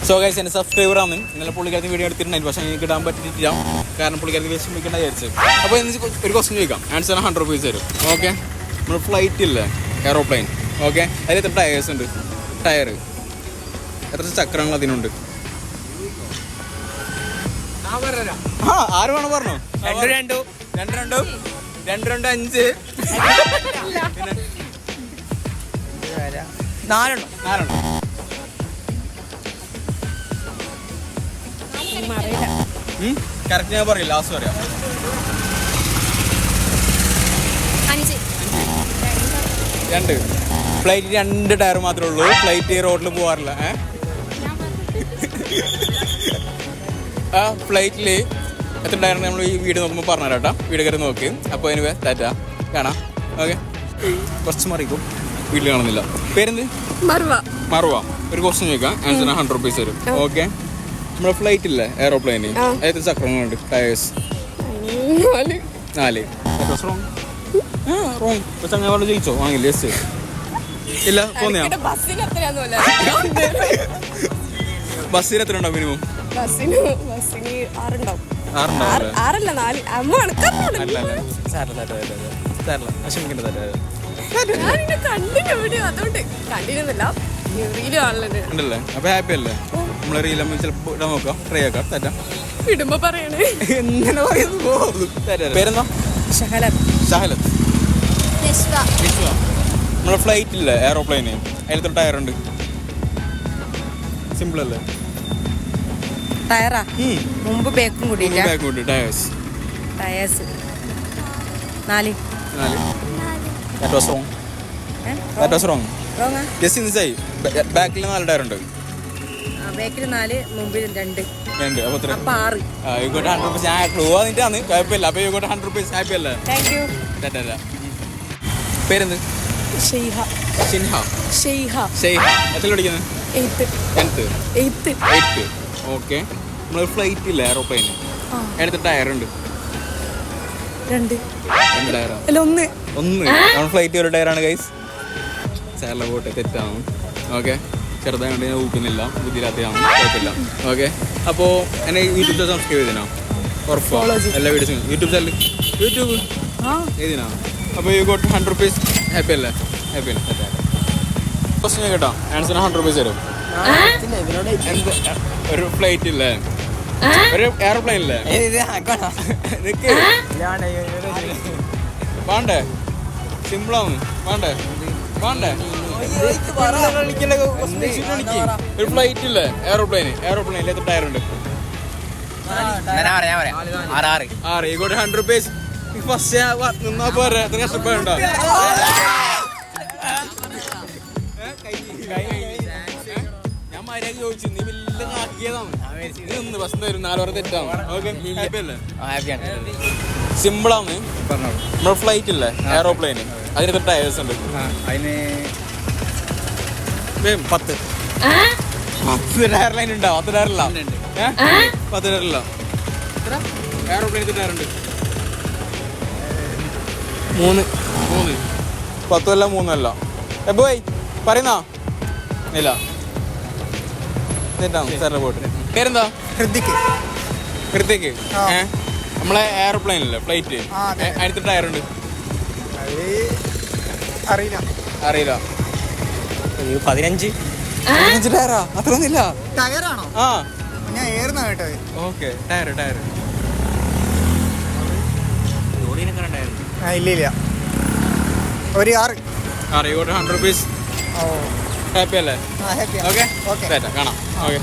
So guys എൻ്റെ സബ്സ്ക്രൈബറാണ്. ഇന്നലെ പുള്ളിക്കാരത്തി വീഡിയോ എടുത്തിട്ടുണ്ടായിരുന്നു, പക്ഷേ എനിക്ക് ഇടാൻ പറ്റിയിട്ടില്ല. കാരണം പുള്ളിക്കാരത്തി വിഷമിക്കേണ്ട വിചാരിച്ചു. അപ്പോൾ എനിക്ക് ഒരു ക്വസ്റ്റ്യൻ ചോദിക്കാം, ആൻസർ 100 rupees തരും. ഓക്കെ, നമ്മൾ ഫ്ലൈറ്റ് ഇല്ലേ, എയറോപ്ലെയിൻ. ഓക്കെ, അതിൽ എത്ര ടയേഴ്സ് ഉണ്ട്? ടയർ എത്ര ചക്രങ്ങൾ അതിനുണ്ട്? ആര് വേണം പറഞ്ഞോ? 2 2 5 പിന്നെ 4 കറക്റ്റ് ഞാൻ പറയില്ല, ലാസ്റ്റ് പറയാം. 2 ഫ്ലൈറ്റ് 2 ടയർ മാത്രമേ ഉള്ളൂ. ഫ്ലൈറ്റ് റോഡിൽ പോകാറില്ല. ആ ഫ്ലൈറ്റിൽ എത്ര ടയർ നമ്മൾ ഈ വീട് നോക്കുമ്പോൾ പറഞ്ഞു തരാം. വീട് കയറി നോക്കി. അപ്പോൾ അതിന് ടാറ്റ കാണാം. ഓക്കെ, കുറച്ച് മറിക്കും, വീട്ടിൽ കാണുന്നില്ല. പേരെന്ത്? മറുവ. ഒരു ക്വസ്റ്റ്യൻ ചോദിക്കാം, ആൻസർ 100 rupees തരും. ഓക്കെ, നമ്മുടെ ഫ്ലൈറ്റ് ഇല്ലേ, എയറോപ്ലെയിന്, എത്ര ചക്രങ്ങളുണ്ട്? ടയേഴ്സ് 4. റോങ്. ചങ്ങ പറഞ്ഞു ജയിച്ചോ? വാങ്ങില്ല. യെസ് ഇല്ല തോന്നിയാ? ബസ്സിൽ എത്ര ഉണ്ടാവും മിനിമം? ഉണ്ടല്ലേ? അപ്പൊ ഹാപ്പി അല്ലേ? നമ്മളെ റീൽ ചിലപ്പോ ഇടാൻ നോക്കാം, ട്രൈ ആക്കാം. തെറ്റാ ഇടുമ്പോ പറയണേ. എങ്ങനെ പറയുന്നു? പേരെന്താ? ഷഹലത്ത്. നമ്മളെ ഫ്ലൈറ്റ് ഇല്ലേ, എയറോപ്ലെയിന്, അതിലത്തെ ടയർ ഉണ്ട്? സിമ്പിൾ അല്ലേ? ടയറാ മുമ്പ് ബേക്കും കൂടി tyres 4. That was wrong. That was wrong. Yes, inside. ബാക്കിൽ 4 ടയർ ഉണ്ട്. ബാക്കിൽ 4, മുമ്പിൽ 2. അപ്പോൾ 6. You got 100 rupees. ഞാൻ ക്ലൂ വന്നിട്ടാണ്, കുഴപ്പമില്ല. അപ്പോൾ you got 100 rupees. ഹാപ്പി അല്ലേ? Thank you. പേരെന്ത്? ഷെയ്ഹ. എത്ര പഠിക്കുന്നത്? 8th. ഓക്കെ, നമ്മൾ ഫ്ലൈറ്റ് ഇല്ല, എയറോപ്ലെയിന്, അതിനകത്ത് ടയർ ഉണ്ട്? 2 ടയറാണ്. 1 നമ്മൾ ഫ്ലൈറ്റ് ഒരു ടയറാണ് ഗൈസ്. സാറിലെ പോട്ടെ, തെറ്റാണ്. ഓക്കെ, ചെറുതായതുകൊണ്ട് ഞാൻ ഊക്കുന്നില്ല, ബുദ്ധിയില്ലാത്തതാണ്, കുഴപ്പമില്ല. ഓക്കെ, അപ്പോൾ എന്നെ യൂട്യൂബ് ചാനൽ സബ്സ്ക്രൈബ് ചെയ്തിനാ? ഉറപ്പോ? എല്ലാ വീഡിയോസും യൂട്യൂബ് ചാനൽ ചെയ്തിനാ? അപ്പോൾ യു ഗോട്ട് 100 rupees. ഹാപ്പി അല്ലേ? ഹാപ്പി അല്ലേ? ക്വസ്റ്റ്യൻ കേട്ടോ, ആൻസർ 100 rupees തരും. ഒരു ഫ്ലൈറ്റ് ഇല്ലേ, ഒരു എയർപ്ലെയിൻ ഇല്ലേ, വേണ്ടേ? സിമ്പിളാണ്. വേണ്ടേ? ഒരു ഫ്ലൈറ്റ് ഇല്ലേ, എയർപ്ലെയിൻ, എത്ര ടയർ ഉണ്ട്? 6. You got 100 rupees. ഫസ്റ്റ് നിന്നാ പോരെ, എത്ര കഷ്ടപ്പാടുണ്ടോ? ഞാൻ മര്യാദ ചോദിച്ചു, നീ വലിയ ആക്കിയതാണ്. നിന്ന് ബസ് വരും, 4 വരെ തെറ്റാണ്. ഓക്കെ, ഹാപ്പി അല്ലേ? സിമ്പിളാണ്. നമ്മുടെ ഫ്ലൈറ്റ് ഇല്ലേ, എയറോപ്ലെയിന്, അതിന് ടയേഴ്സ് ഉണ്ട്? അതിന് 10 ടയർ ലൈൻ ഉണ്ടാവും. 10 ടയറില്ല. 10 ടയറില്ല. എയറോപ്ലെയിൻ ടയറുണ്ട്? 3. 10 അല്ല, 3 അല്ല. എബോയ് പറയുന്നാ? ഇല്ല, തെറ്റാണ്. സാറിന്റെ പോട്ട്. പേരെന്താ? ഹൃതിക്. നമ്മളെ എയർപ്ലെയിനല്ലേ, ഫ്ലൈറ്റ്, അതിനകത്ത് ടയർ ഉണ്ട്? അറിയില്ല. 15 ടയറാ? അത്രയൊന്നുമില്ല. ടയറാണോ? ആ, ഞാൻ ഏറുന്ന കേട്ടോ. ഓക്കെ, ടയർ ഇല്ല, ഒരു 6. 100 rupees. ഹാപ്പി അല്ലേ? ഹാപ്പി. ഓക്കെ, കാണാം. ഓക്കെ.